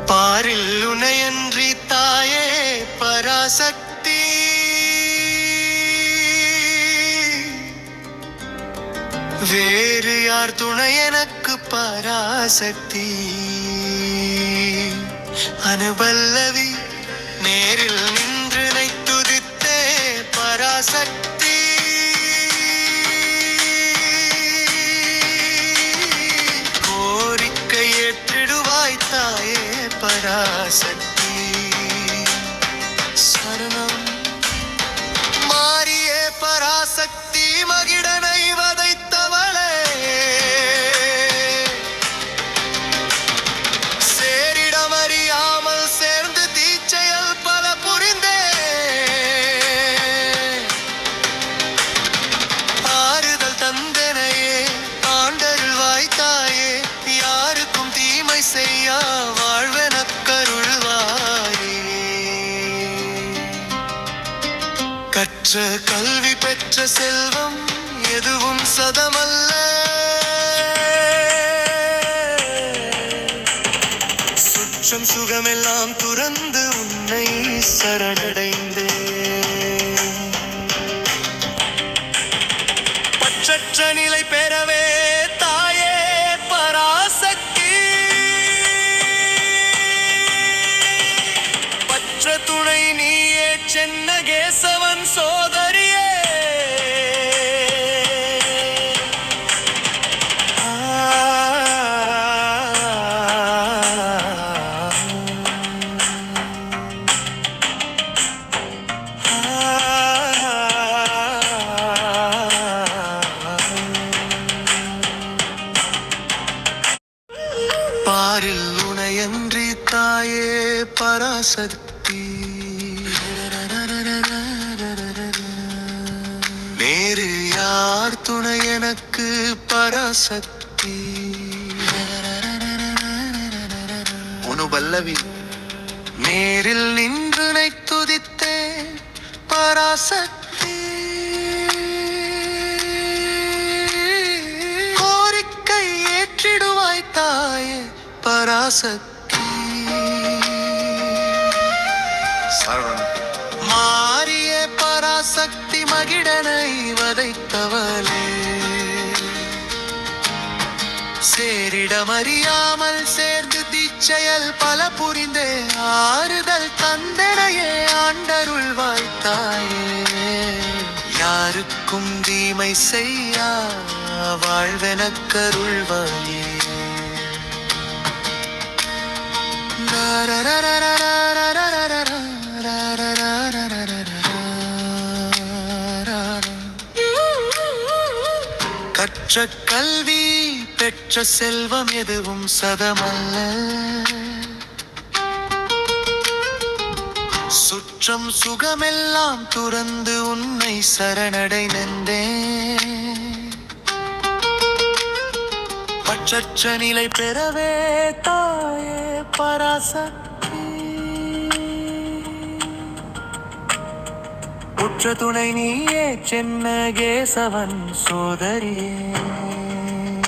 பாரில் உனையன்றி தாயே பராசக்தி, வேறு யார் துணை எனக்கு பராசக்தி. அனுபல்லவி நேரில் நின்று துதித்தே பராசக்தி. கோரிக்கை ஏற்றிடுவாய் தாயே பராசக்தி. சரணம் மாறியே பராசக்தி, மகிடனை வதைத்தவளே, சேரிடமறியாமல் சேர்ந்து தீச்செயல் பல புரிந்தே. ஆறுதல் தந்தனையே ஆண்டருள்வாய் தாயே, யாருக்கும் தீமை செய்யா வாழ்வெனக்கருள்வாயே. கற்ற கல்வி பெற்ற செல்வம் எதுவும் சதமல்ல, சுற்றம் சுகமெல்லாம் துறந்து உன்னை சரணடைந்தே. பற்றற்ற நிலை பெறவே தாயே பராசக்தி, பற்ற துணை நீயே சென்ன கேசவன் சோதரியே. பாரில் உனையன்றி தாயே பராசக்தி, நேரு யார் துணை எனக்கு பராசக்தி. அனுபல்லவி நேரில் நின்று துதித்தே பராசக்தி. கோரிக்கை ஏற்றிடுவாய் தாயே பராசக்தி. மாறிய பராசக்தி, மகிடனை வதைத்தவளே, சேரிடமறியாமல் சேர்ந்து தீச்செயல் பல புரிந்தே. ஆறுதல் தந்தனையே ஆண்டருள்வாய் தாயே, யாருக்கும் தீமை செய்யா வாழ்வெனக்கருள்வாயே. கற்ற கல்வி பெற்ற செல்வம் எதுவும் சதமல்ல, சுற்றம் சுகமெல்லாம் துறந்து உன்னை சரணடைந்தே. பற்றற்ற நிலை பெறவே தாயே பராசக்தி, உற்ற துணை நீயே சென்ன கேசவன் சோதரியே.